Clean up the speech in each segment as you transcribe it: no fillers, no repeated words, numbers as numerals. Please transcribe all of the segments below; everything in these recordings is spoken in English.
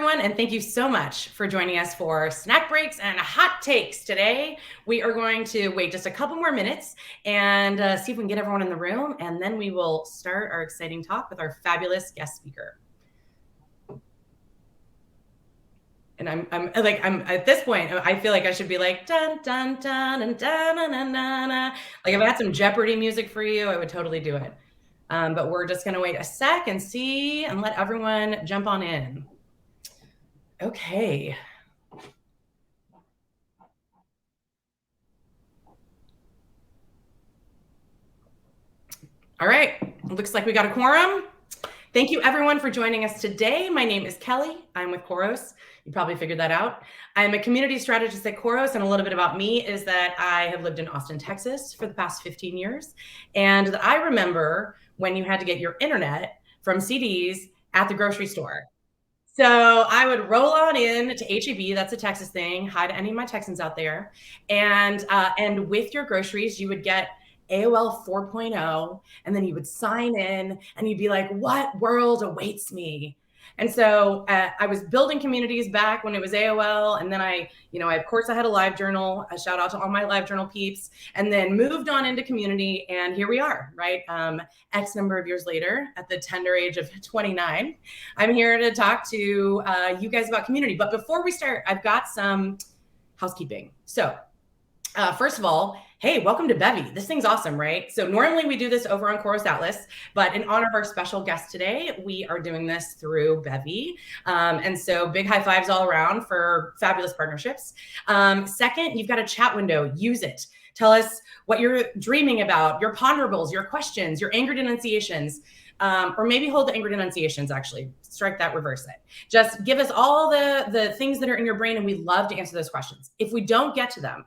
everyone, and thank you so much for joining us for snack breaks and hot takes. Today, we are going to wait just a couple more minutes and see if we can get everyone in the room, and then we will start our exciting talk with our fabulous guest speaker. And I'm at this point, I feel like I should be like dun dun dun and dun dun dun dun. Like if I had some Jeopardy music for you, I would totally do it. But we're just gonna wait a sec and see and let everyone jump on in. Okay. All right, looks like we got a quorum. Thank you everyone for joining us today. My name is Kelly. I'm with Khoros. You probably figured that out. I'm a community strategist at Khoros, and a little bit about me is that I have lived in Austin, Texas for the past 15 years. And I remember when you had to get your internet from CDs at the grocery store. So I would roll on in to HEB. That's a Texas thing. Hi to any of my Texans out there. And with your groceries, you would get AOL 4.0, and then you would sign in and you'd be like, what world awaits me? And so I was building communities back when it was AOL. And then of course I had a live journal, a shout out to all my live journal peeps, and then moved on into community. And here we are, right? X number of years later, at the tender age of 29, I'm here to talk to you guys about community. But before we start, I've got some housekeeping. So first of all, hey, welcome to Bevy. This thing's awesome, right? So normally we do this over on Khoros Atlas, but in honor of our special guest today, we are doing this through Bevy. And so big high fives all around for fabulous partnerships. Second, you've got a chat window. Use it. Tell us what you're dreaming about, your ponderables, your questions, your angered enunciations. Or maybe hold the angered enunciations, actually. Strike that, reverse it. Just give us all the things that are in your brain, and we'd love to answer those questions. If we don't get to them,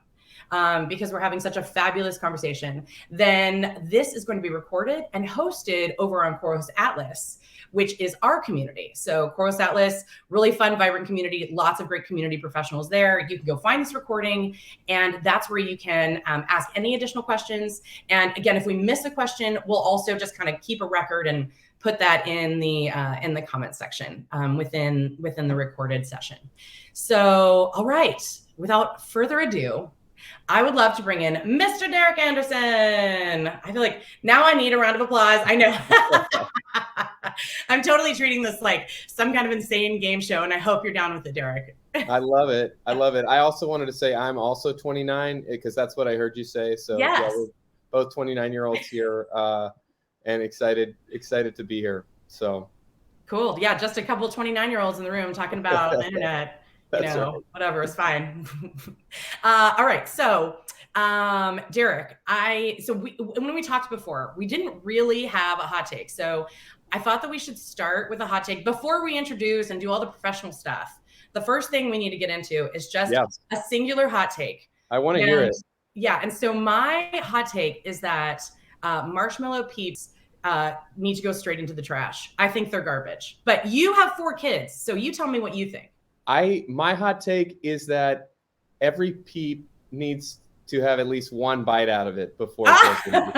because we're having such a fabulous conversation, then this is going to be recorded and hosted over on Khoros Atlas, which is our community. So Khoros Atlas, really fun, vibrant community, lots of great community professionals there. You can go find this recording, and that's where you can ask any additional questions. And again, if we miss a question, we'll also just kind of keep a record and put that in the comment section within the recorded session. So, all right, without further ado, I would love to bring in Mr. Derek Andersen. I feel like now I need a round of applause. I know. I'm totally treating this like some kind of insane game show, and I hope you're down with it, Derek. I love it. I love it. I also wanted to say I'm also 29 because that's what I heard you say. So yes. Yeah, we're both 29-year-olds here and excited to be here. So cool. Yeah, just a couple of 29-year-olds in the room talking about the internet. Right. Whatever, it's fine. All right. So, Derek, when we talked before, we didn't really have a hot take. So I thought that we should start with a hot take before we introduce and do all the professional stuff. The first thing we need to get into is just a singular hot take. I want to hear it. Yeah. And so my hot take is that marshmallow peeps need to go straight into the trash. I think they're garbage. But you have 4 kids, so you tell me what you think. My hot take is that every peep needs to have at least one bite out of it before it goes into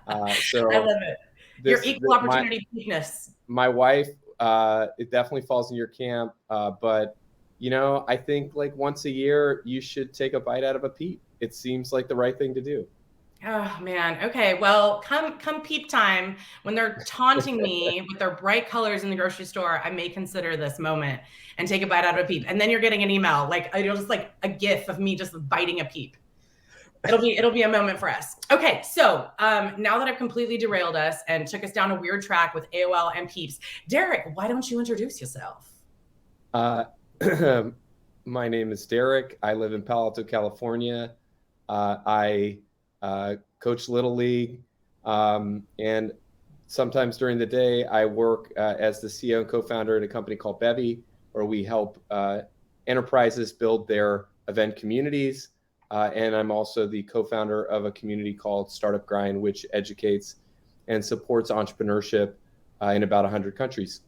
the so I love it. Your equal opportunity peepness. My wife, it definitely falls in your camp, but I think like once a year you should take a bite out of a peep. It seems like the right thing to do. Oh man. Okay. Well, come peep time when they're taunting me with their bright colors in the grocery store, I may consider this moment and take a bite out of a peep. And then you're getting an email, like it'll just like a GIF of me just biting a peep. It'll be a moment for us. Okay. So now that I've completely derailed us and took us down a weird track with AOL and peeps, Derek, why don't you introduce yourself? My name is Derek. I live in Palo Alto, California. I coach Little League, and sometimes during the day I work as the CEO and co-founder at a company called Bevy, where we help enterprises build their event communities. And I'm also the co-founder of a community called Startup Grind, which educates and supports entrepreneurship in about 100 countries.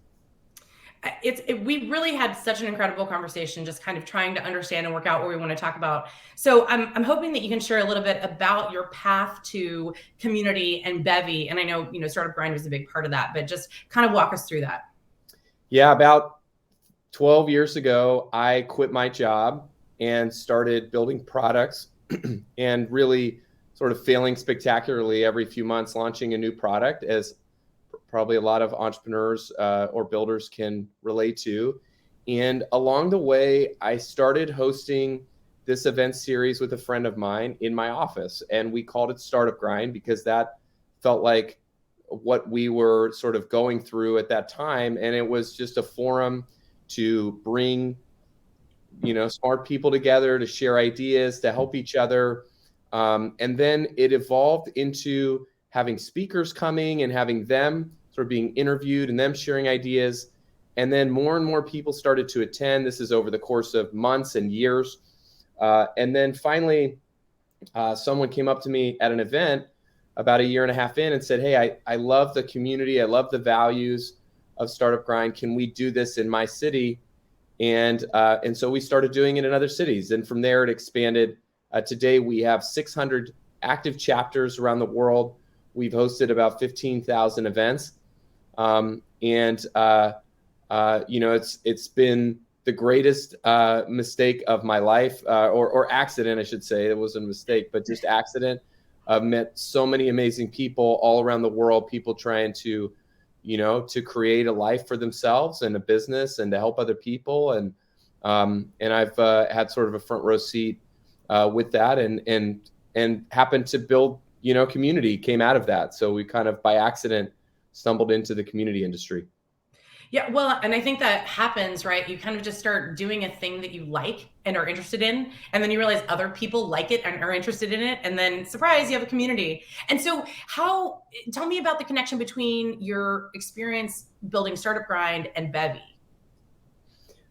We really had such an incredible conversation, just kind of trying to understand and work out what we want to talk about. So I'm hoping that you can share a little bit about your path to community and Bevy. And I know, Startup Grind was a big part of that, but just kind of walk us through that. Yeah, about 12 years ago, I quit my job and started building products and really sort of failing spectacularly every few months, launching a new product, as probably a lot of entrepreneurs or builders can relate to. And along the way, I started hosting this event series with a friend of mine in my office. And we called it Startup Grind because that felt like what we were sort of going through at that time. And it was just a forum to bring, smart people together, to share ideas, to help each other. And then it evolved into having speakers coming and having them sort of being interviewed and them sharing ideas. And then more and more people started to attend. This is over the course of months and years. And then finally, someone came up to me at an event about a year and a half in and said, hey, I love the community. I love the values of Startup Grind. Can we do this in my city? And so we started doing it in other cities. And from there, it expanded. Today, we have 600 active chapters around the world. We've hosted about 15,000 events. It's been the greatest mistake of my life, or accident, I should say. It wasn't a mistake, but just accident. I've met so many amazing people all around the world, people trying to create a life for themselves and a business and to help other people. And I've had sort of a front row seat with that and happened to build, community came out of that. So we kind of by accident stumbled into the community industry. Yeah, well, and I think that happens, right? You kind of just start doing a thing that you like and are interested in, and then you realize other people like it and are interested in it, and then surprise, you have a community. And so tell me about the connection between your experience building Startup Grind and Bevy.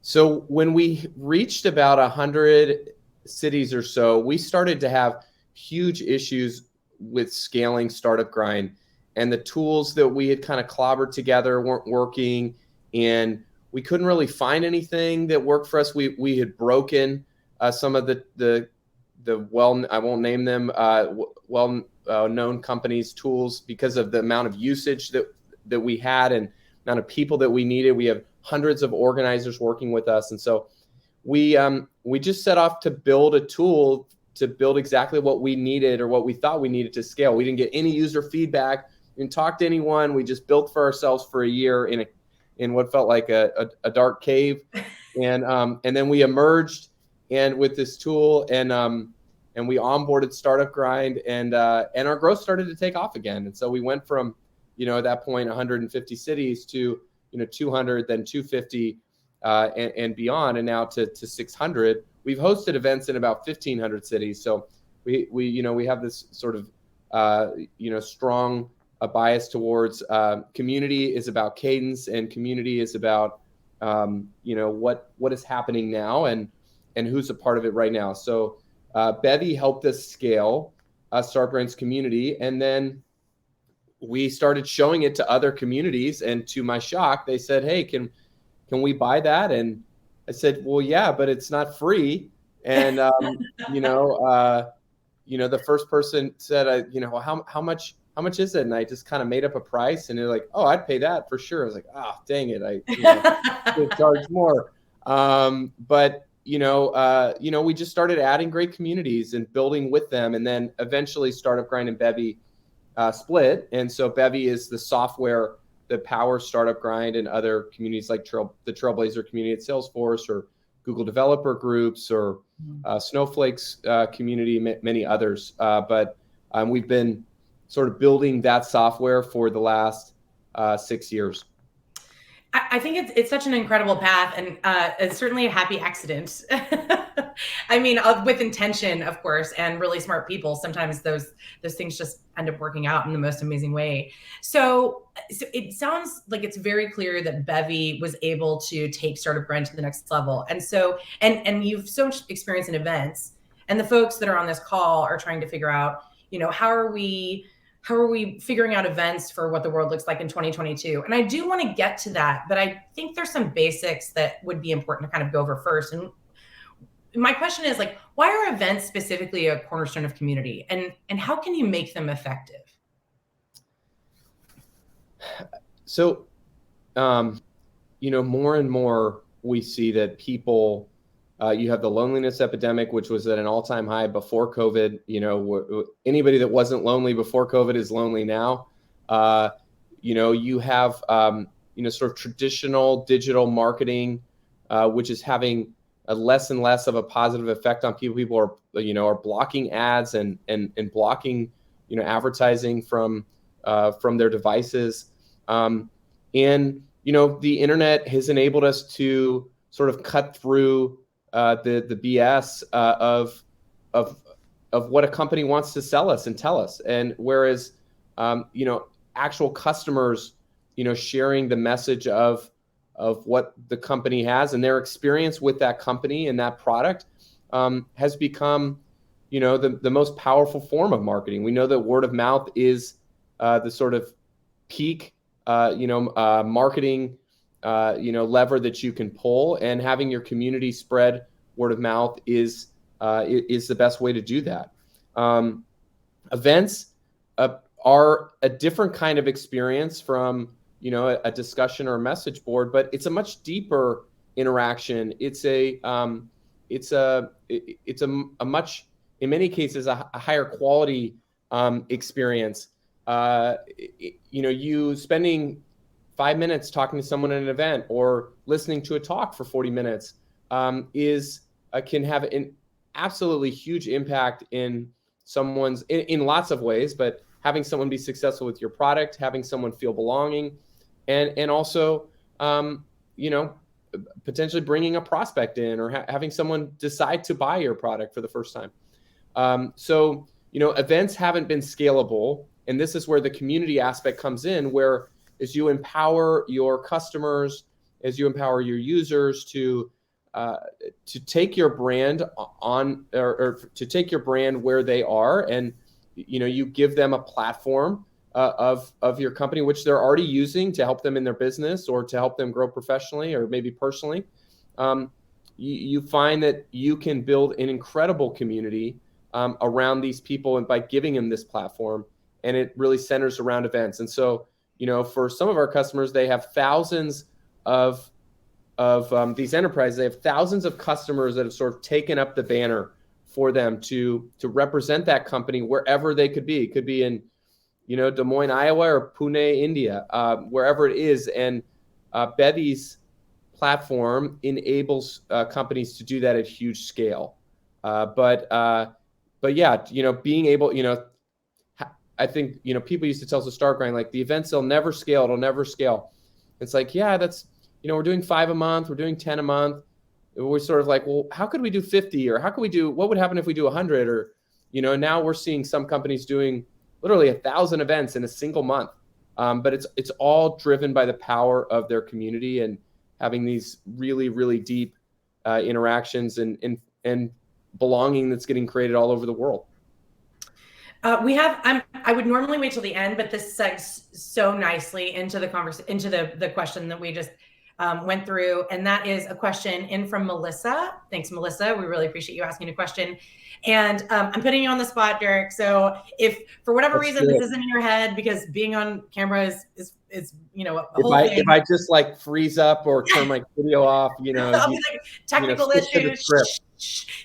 So when we reached about 100 cities or so, we started to have huge issues with scaling Startup Grind, and the tools that we had kind of clobbered together weren't working, and we couldn't really find anything that worked for us. We had broken some of the I won't name them, known companies' tools because of the amount of usage that we had and amount of people that we needed. We have hundreds of organizers working with us, and so we just set off to build a tool to build exactly what we needed or what we thought we needed to scale. We didn't get any user feedback. We didn't talk to anyone. We just built for ourselves for a year in what felt like a dark cave, and then we emerged and with this tool and we onboarded Startup Grind, and our growth started to take off again. And so we went from at that point 150 cities to 200, then 250 and beyond, and now to 600. We've hosted events in about 1,500 cities. So we have this sort of strong bias towards community is about cadence, and community is about what is happening now and who's a part of it right now. So Bevy helped us scale Startup Grind's community, and then we started showing it to other communities. And to my shock, they said, "Hey, can we buy that?" And I said, "Well, yeah, but it's not free." And the first person said, how much is it?" And I just kind of made up a price, and they're like, "Oh, I'd pay that for sure." I was like, "Ah, dang it, I could charge more." But we just started adding great communities and building with them, and then eventually Startup Grind and Bevy split. And so Bevy is the software that powers Startup Grind and other communities like the Trailblazer community at Salesforce, or Google developer groups, or Snowflake's community, many others. But we've been sort of building that software for the last 6 years. I think it's such an incredible path, and it's certainly a happy accident. I mean, with intention, of course, and really smart people. Sometimes those things just end up working out in the most amazing way. So it sounds like it's very clear that Bevy was able to take Startup Grind to the next level. And so, and you've so much experience in events, and the folks that are on this call are trying to figure out, how are we figuring out events for what the world looks like in 2022? And I do want to get to that, but I think there's some basics that would be important to kind of go over first. And my question is, why are events specifically a cornerstone of community, and how can you make them effective? So, more and more we see that people, you have the loneliness epidemic, which was at an all-time high before COVID. Anybody that wasn't lonely before COVID is lonely now. You have, sort of traditional digital marketing, which is having a less and less of a positive effect on people. People are blocking ads and blocking, advertising from their devices. And, the internet has enabled us to sort of cut through the BS of what a company wants to sell us and tell us. And whereas, actual customers, sharing the message of what the company has and their experience with that company and that product has become, the most powerful form of marketing. We know that word of mouth is the sort of peak, marketing, lever that you can pull, and having your community spread word of mouth is the best way to do that. Events are a different kind of experience from, a discussion or a message board, but it's a much deeper interaction. It's a much, in many cases, a higher quality experience. You spending 5 minutes talking to someone at an event or listening to a talk for 40 minutes can have an absolutely huge impact in someone's, in lots of ways, but having someone be successful with your product, having someone feel belonging, and also, potentially bringing a prospect in, or having someone decide to buy your product for the first time. So events haven't been scalable, and this is where the community aspect comes in, where as you empower your customers, as you empower your users to take your brand on, or to take your brand where they are, and you give them a platform of your company, which they're already using to help them in their business or to help them grow professionally or maybe personally. You find that you can build an incredible community around these people, and by giving them this platform, and it really centers around events. And so, for some of our customers, they have thousands of these enterprises. They have thousands of customers that have sort of taken up the banner for them to represent that company wherever they could be. It could be in, Des Moines, Iowa, or Pune, India, wherever it is. And Bevy's platform enables companies to do that at huge scale. But yeah, being able, I think, people used to tell us to start going, like, the events, they'll never scale. It'll never scale. It's like, yeah, that's, we're doing 5 a month. We're doing 10 a month. We're sort of like, well, how could we do 50? Or what would happen if we do 100? Or, now we're seeing some companies doing literally 1,000 events in a single month. But it's all driven by the power of their community and having these really, really deep interactions and belonging that's getting created all over the world. I would normally wait till the end, but this segues so nicely into the the question that we just went through. And that is a question in from Melissa. Thanks, Melissa. We really appreciate you asking a question. And I'm putting you on the spot, Derek. So if for whatever reason this isn't in your head, because being on camera is a whole thing. If I just like freeze up or turn my video off, I'll be like, technical issues.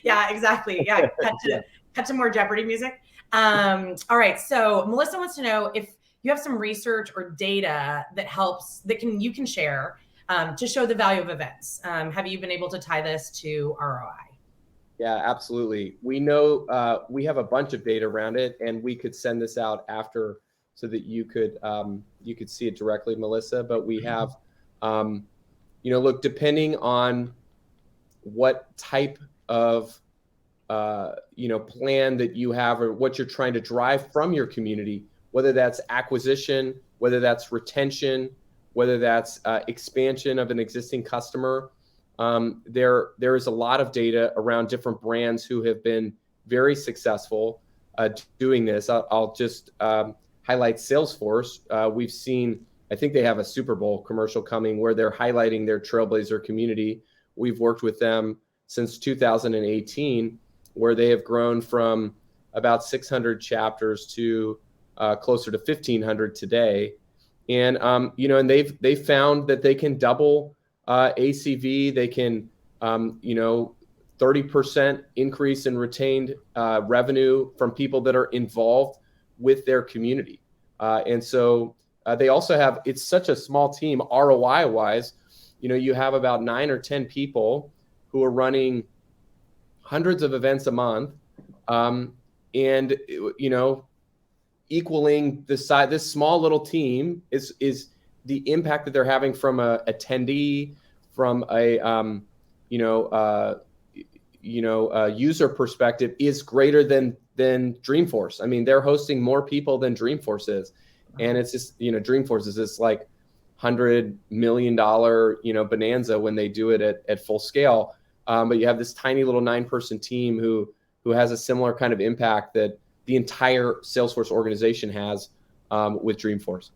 Yeah, exactly. Yeah, cut to more Jeopardy music. All right. So Melissa wants to know if you have some research or data that you can share to show the value of events. Have you been able to tie this to ROI? Yeah, absolutely. We know we have a bunch of data around it, and we could send this out after so that you could see it directly, Melissa. But we have, look, depending on what type of plan that you have, or what you're trying to drive from your community, whether that's acquisition, whether that's retention, whether that's expansion of an existing customer. There is a lot of data around different brands who have been very successful doing this. I'll just highlight Salesforce. We've seen, I think they have a Super Bowl commercial coming where they're highlighting their Trailblazer community. We've worked with them since 2018, where they have grown from about 600 chapters to closer to 1,500 today. And and they've found that they can double ACV. They can, 30% increase in retained revenue from people that are involved with their community. And so they also have, it's such a small team ROI wise, you have about 9 or 10 people who are running hundreds of events a month. And, equaling the size, this small little team is the impact that they're having from a attendee, from a, user perspective is greater than Dreamforce. I mean, they're hosting more people than Dreamforce is. And it's just, Dreamforce is this like $100 million, bonanza when they do it at full scale. But you have this tiny little 9-person team who has a similar kind of impact that the entire Salesforce organization has with Dreamforce.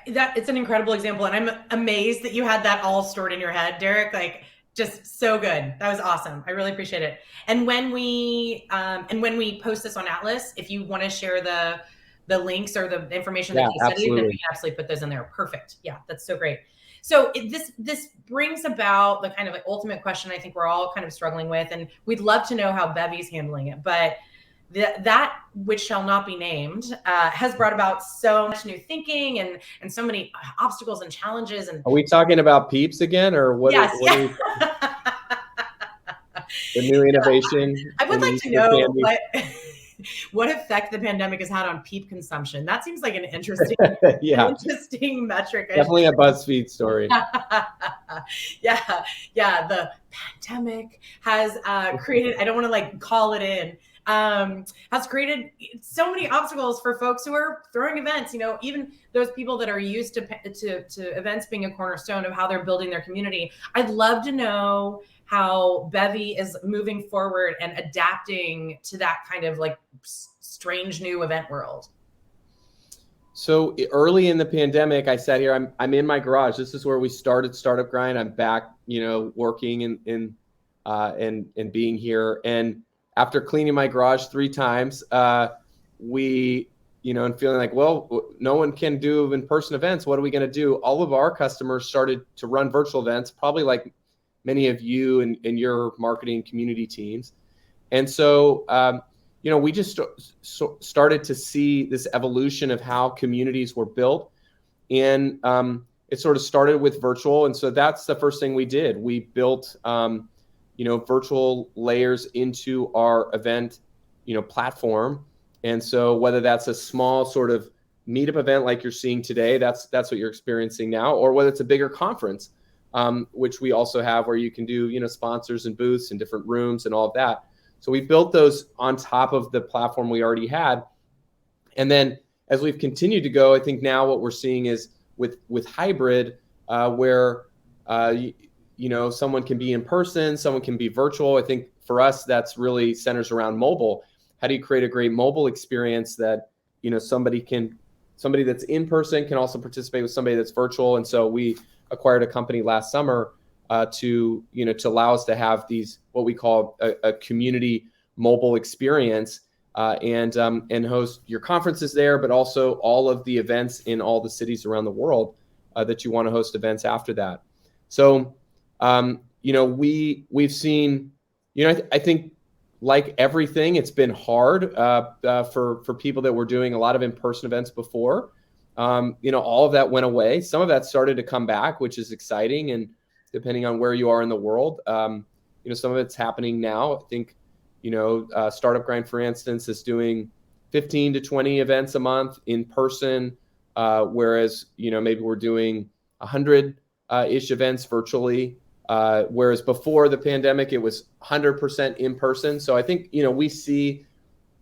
It's an incredible example, and I'm amazed that you had that all stored in your head, Derek. Like, just so good. That was awesome. I really appreciate it. And when we post this on Atlas, if you want to share the links or the information that he studied, then we can absolutely put those in there. Perfect. Yeah, that's so great. So this brings about the kind of like ultimate question I think we're all kind of struggling with, and we'd love to know how Bevy's handling it. But that which shall not be named has brought about so much new thinking and so many obstacles and challenges. And are we talking about Peeps again, or what? Yes. The new innovation. I would like to know what effect the pandemic has had on Peep consumption. That seems like an interesting, interesting metric. Definitely a BuzzFeed story. Yeah. The pandemic has created, I don't want to like call it in, has created so many obstacles for folks who are throwing events, even those people that are used to events being a cornerstone of how they're building their community. I'd love to know how Bevy is moving forward and adapting to that kind of like strange new event world. So early in the pandemic, I sat here, I'm in my garage. This is where we started Startup Grind. I'm back, working and being here. And after cleaning my garage 3 times, we, and feeling like, well, no one can do in-person events. What are we going to do? All of our customers started to run virtual events, probably like many of you and your marketing community teams. And so, we just started to see this evolution of how communities were built. And it sort of started with virtual. And so that's the first thing we did. We built, virtual layers into our event, platform. And so whether that's a small sort of meetup event like you're seeing today, that's what you're experiencing now, or whether it's a bigger conference, which we also have where you can do, sponsors and booths and different rooms and all of that. So we built those on top of the platform we already had. And then as we've continued to go, I think now what we're seeing is with hybrid, where, someone can be in person, someone can be virtual. I think for us, that's really centers around mobile. How do you create a great mobile experience that, somebody that's in person can also participate with somebody that's virtual? And so we acquired a company last summer to allow us to have these, what we call a community mobile experience, and host your conferences there, but also all of the events in all the cities around the world that you want to host events after that. So, we've seen, I think like everything, it's been hard for people that were doing a lot of in-person events before. All of that went away. Some of that started to come back, which is exciting. And depending on where you are in the world, some of it's happening now. I think, Startup Grind, for instance, is doing 15 to 20 events a month in person, whereas, maybe we're doing 100-ish events virtually, whereas before the pandemic, it was 100% in person. So I think, we see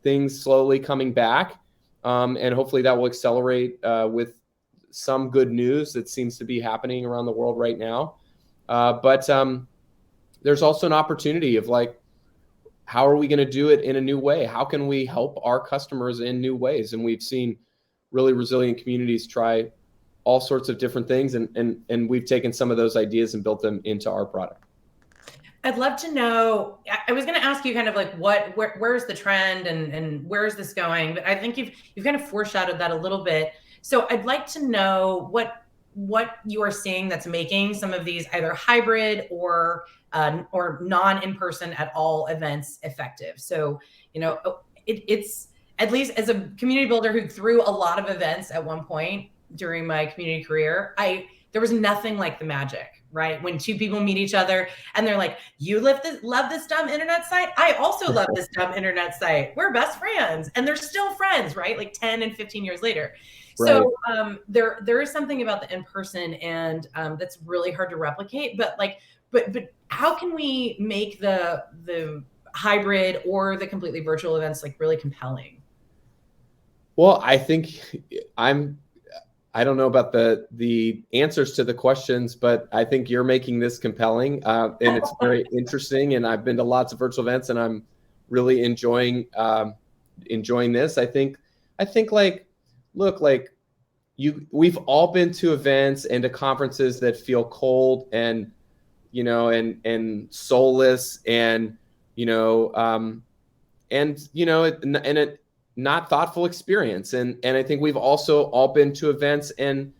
things slowly coming back, and hopefully that will accelerate with some good news that seems to be happening around the world right now. But there's also an opportunity of like, how are we going to do it in a new way? How can we help our customers in new ways? And we've seen really resilient communities try all sorts of different things. And we've taken some of those ideas and built them into our product. I'd love to know, I was going to ask you kind of like where's the trend and where's this going? But I think you've kind of foreshadowed that a little bit. So I'd like to know what you are seeing that's making some of these either hybrid or non in-person at all events effective. So, it's at least as a community builder who threw a lot of events at one point during my community career, there was nothing like the magic, right? When two people meet each other and they're like, you love this dumb internet site. I also love this dumb internet site. We're best friends, and they're still friends, right? Like 10 and 15 years later. Right. So there is something about the in-person, and that's really hard to replicate. But how can we make the hybrid or the completely virtual events like really compelling? Well, I think I don't know about the answers to the questions, but I think you're making this compelling, and it's very interesting. And I've been to lots of virtual events, and I'm really enjoying this. I think like, look, like we've all been to events and to conferences that feel cold and and soulless and it not thoughtful experience. And I think we've also all been to events and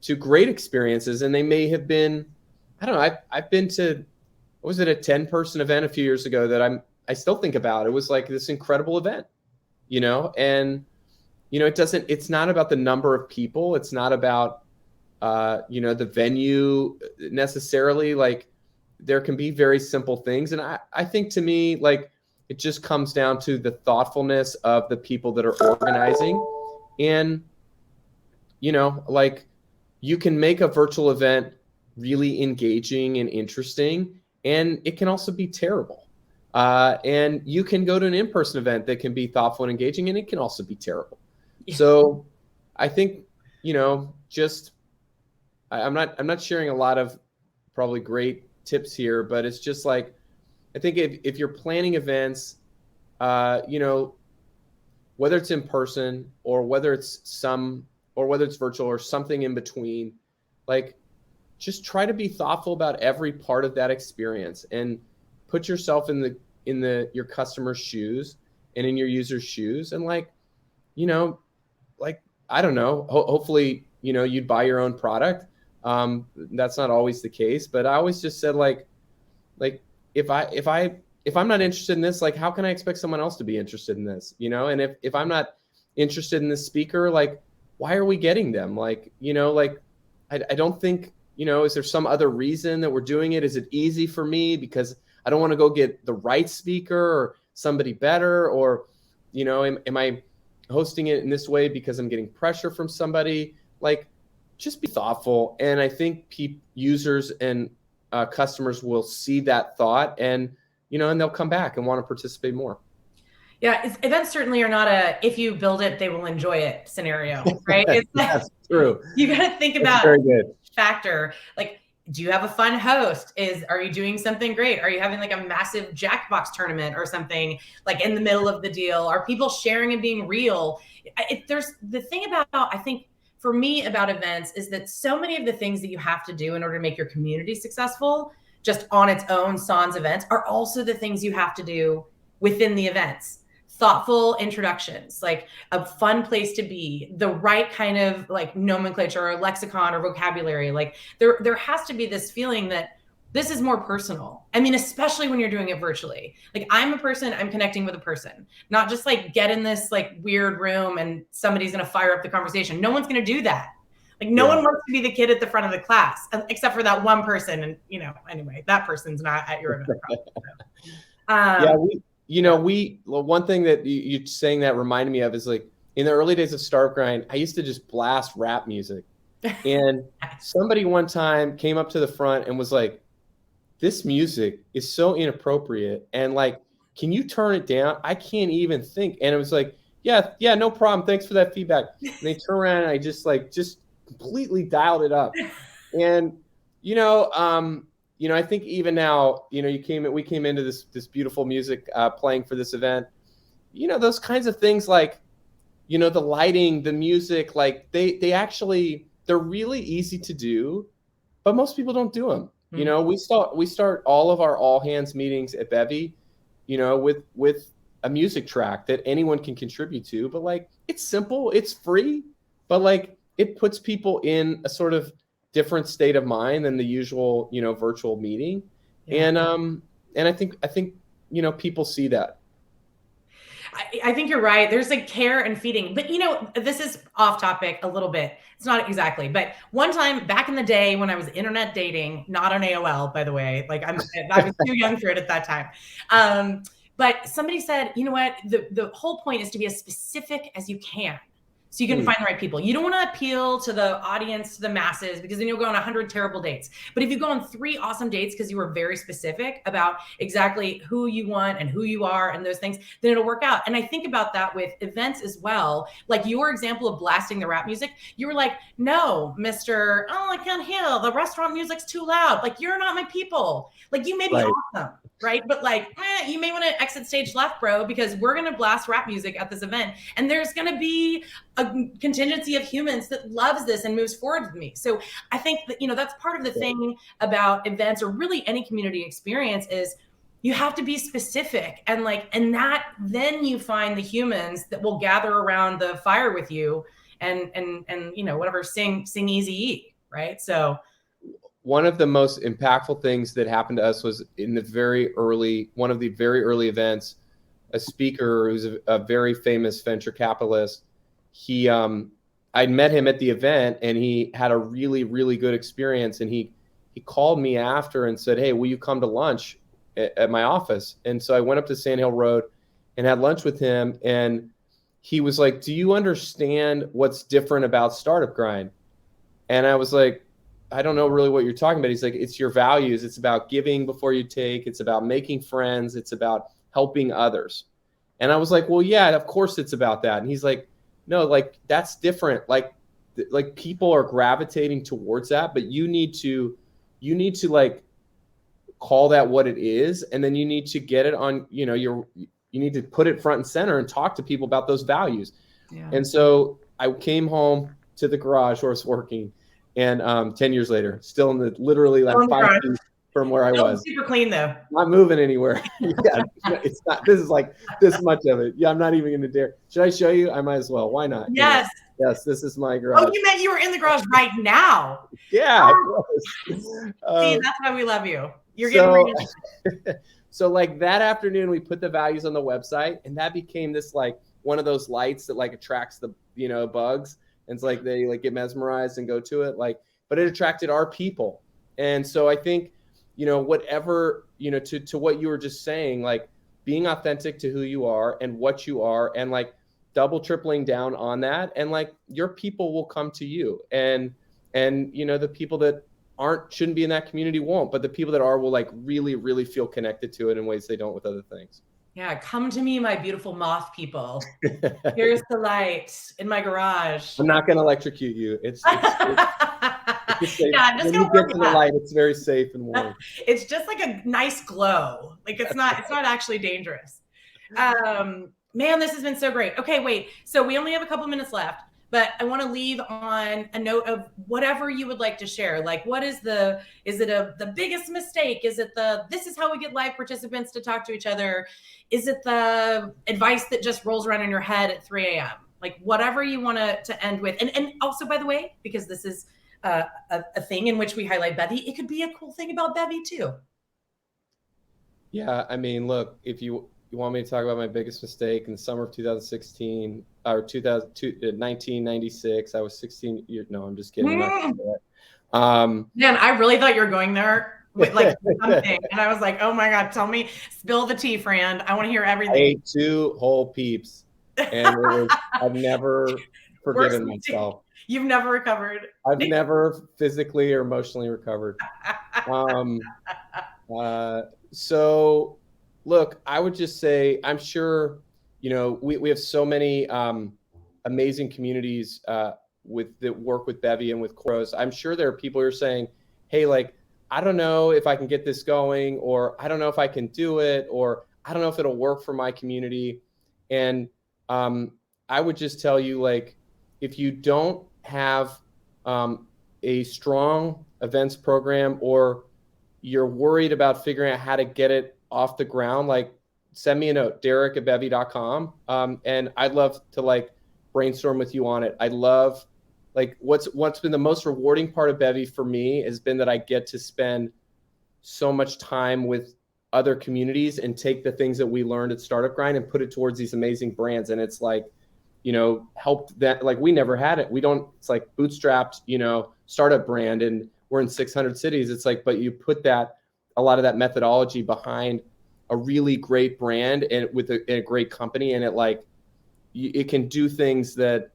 to great experiences, and they may have been, I don't know, I've been to, what was it, a 10-person event a few years ago that I still think about. It was like this incredible event, and it's not about the number of people. It's not about the venue necessarily. Like, there can be very simple things. And I think, to me, like, it just comes down to the thoughtfulness of the people that are organizing. And, like, you can make a virtual event really engaging and interesting, and it can also be terrible. And you can go to an in-person event that can be thoughtful and engaging, and it can also be terrible. Yeah. So I think, I'm not sharing a lot of probably great tips here, but it's just like, I think if you're planning events, whether it's in person or whether it's virtual or something in between, like, just try to be thoughtful about every part of that experience and put yourself in your customer's shoes and in your user's shoes. And like, I don't know, hopefully, you'd buy your own product. That's not always the case, but I always just said, like, if I'm not interested in this, like, how can I expect someone else to be interested in this? And if I'm not interested in this speaker, like, why are we getting them? Like, I don't think, is there some other reason that we're doing it? Is it easy for me because I don't want to go get the right speaker or somebody better? Or, am I hosting it in this way because I'm getting pressure from somebody? Like, just be thoughtful. And I think users and customers will see that thought, and they'll come back and want to participate more. Yeah, events certainly are not if you build it, they will enjoy it scenario, right? It's That's true. You got to think about very good factor. Like, do you have a fun host? Are you doing something great? Are you having like a massive Jackbox tournament or something like in the middle of the deal? Are people sharing and being real? There's the thing about, I think, for me about events is that so many of the things that you have to do in order to make your community successful just on its own, sans events, are also the things you have to do within the events. Thoughtful introductions, like a fun place to be, the right kind of like nomenclature or lexicon or vocabulary. Like there has to be this feeling that this is more personal. I mean, especially when you're doing it virtually. Like, I'm connecting with a person, not just like get in this like weird room and somebody's going to fire up the conversation. No one's going to do that. Like, no one wants to be the kid at the front of the class, except for that one person. And, anyway, that person's not at your event. One thing that you saying that reminded me of is, like, in the early days of Startup Grind, I used to just blast rap music. And somebody one time came up to the front and was like, this music is so inappropriate. And like, can you turn it down? I can't even think. And it was like, yeah, no problem. Thanks for that feedback. And they turn around and I just completely dialed it up. And, I think even now, we came into this beautiful music playing for this event. Those kinds of things, like, the lighting, the music, like they're really easy to do, but most people don't do them. Mm-hmm. We start all of our all hands meetings at Bevy, with a music track that anyone can contribute to. But like, it's simple, it's free, but like, it puts people in a sort of different state of mind than the usual, virtual meeting. Yeah. And I think, people see that. I think you're right. There's like care and feeding, but this is off topic a little bit. It's not exactly, but one time back in the day when I was internet dating, not on AOL, by the way, like I was too young for it at that time. But somebody said, you know what? The whole point is to be as specific as you can, so you can find the right people. You don't want to appeal to the audience, to the masses, because then you'll go on 100 terrible dates. But if you go on 3 awesome dates because you were very specific about exactly who you want and who you are and those things, then it'll work out. And I think about that with events as well. Like your example of blasting the rap music, you were like, no, Mr. Oh, I can't hear. The restaurant music's too loud. Like, you're not my people. Like, you may be awesome, right? But like, you may want to exit stage left, bro, because we're going to blast rap music at this event. And there's going to be a contingency of humans that loves this and moves forward with me. So I think that, that's part of the thing about events, or really any community experience, is you have to be specific, and that then you find the humans that will gather around the fire with you and whatever, sing Easy-E, right? So one of the most impactful things that happened to us was in one of the very early events, a speaker who's a very famous venture capitalist. I'd met him at the event, and he had a really, really good experience. And he called me after and said, hey, will you come to lunch at my office? And so I went up to Sand Hill Road and had lunch with him. And he was like, do you understand what's different about Startup Grind? And I was like, I don't know really what you're talking about. He's like, it's your values. It's about giving before you take. It's about making friends. It's about helping others. And I was like, well, yeah, of course it's about that. And he's like, no, like, that's different. Like people are gravitating towards that, but you need to like call that what it is. And then you need to get it on, you need to put it front and center and talk to people about those values. Yeah. And so I came home to the garage where I was working, and 10 years later, still in literally like 5 feet from where I was. Super clean though. Not moving anywhere. Yeah, it's not. This is like this much of it. Yeah, I'm not even going to dare. Should I show you? I might as well. Why not? Yes. Yes, this is my garage. Oh, you meant you were in the garage right now? Yeah. See, that's why we love you. You're getting ready. So like that afternoon, we put the values on the website, and that became this like one of those lights that like attracts the bugs. And it's like they like get mesmerized and go to it, but it attracted our people. And so I think, whatever, to what you were just saying, like being authentic to who you are and what you are, and like tripling down on that, and like your people will come to you, and the people that shouldn't be in that community won't, but the people that are will like really, really feel connected to it in ways they don't with other things. Yeah, come to me, my beautiful moth people. Here's the light in my garage. I'm not going to electrocute you. It's just safe. Yeah, I'm just when you get to the light, it's very safe and warm. It's just like a nice glow. Like it's not actually dangerous. Man, this has been so great. Okay, wait. So we only have a couple minutes left, but I want to leave on a note of whatever you would like to share. Like, what is the biggest mistake? Is it this is how we get live participants to talk to each other? Is it the advice that just rolls around in your head at 3 a.m.? Like whatever you want to end with. And also, by the way, because this is a thing in which we highlight Bevy, it could be a cool thing about Bevy too. Yeah, I mean, look, if you want me to talk about my biggest mistake in the summer of 2016 or 1996, I was 16 years. No, I'm just kidding. Man, I really thought you were going there with like something, and I was like, oh my God, tell me, spill the tea, friend. I want to hear everything. I ate 2 whole peeps, and I've never forgiven myself. You've never recovered. I've never physically or emotionally recovered. So look, I would just say, I'm sure, we have so many amazing communities that work with Bevy and with Khoros. I'm sure there are people who are saying, hey, like, I don't know if I can get this going, or I don't know if I can do it, or I don't know if it'll work for my community. And I would just tell you, like, if you don't have a strong events program, or you're worried about figuring out how to get it off the ground, like send me a note, Derek@bevy.com. And I'd love to like brainstorm with you on it. I love like what's been the most rewarding part of Bevy for me has been that I get to spend so much time with other communities and take the things that we learned at Startup Grind and put it towards these amazing brands. And it's like, helped that, like, we never had it. It's like bootstrapped, startup brand, and we're in 600 cities. It's like, but you put a lot of that methodology behind a really great brand and with a great company. And it can do things that,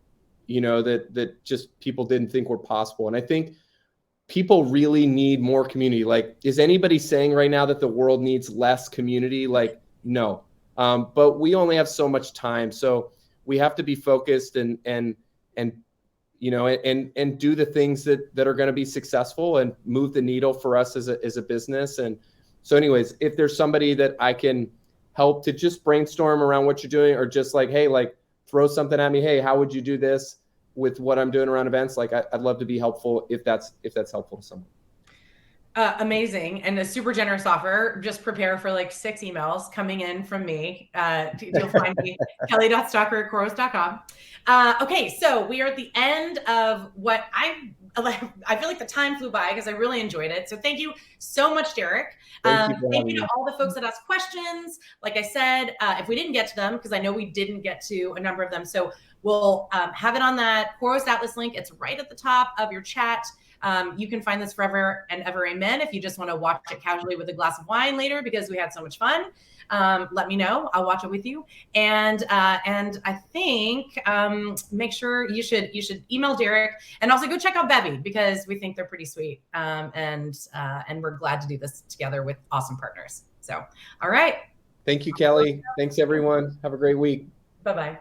that just people didn't think were possible. And I think people really need more community. Like, is anybody saying right now that the world needs less community? Like, no. But we only have so much time. So we have to be focused and do the things that are going to be successful and move the needle for us as a business. And so anyways, if there's somebody that I can help to just brainstorm around what you're doing, or just like, hey, like throw something at me. Hey, how would you do this with what I'm doing around events? Like, I'd love to be helpful if that's helpful to someone. Amazing. And a super generous offer. Just prepare for like 6 emails coming in from me. You'll find me kelly.stalker@khoros.com. Okay, so we are at the end of what I feel like the time flew by because I really enjoyed it. So thank you so much, Derek. Thank you to all the folks that asked questions. Like I said, if we didn't get to them, because I know we didn't get to a number of them, so we'll have it on that Khoros Atlas link. It's right at the top of your chat. You can find this forever and ever, amen. If you just want to watch it casually with a glass of wine later because we had so much fun, let me know. I'll watch it with you. And I think make sure you should email Derek, and also go check out Bevy because we think they're pretty sweet. And we're glad to do this together with awesome partners. So, all right. Thank you, Kelly. Thanks, everyone. Have a great week. Bye-bye.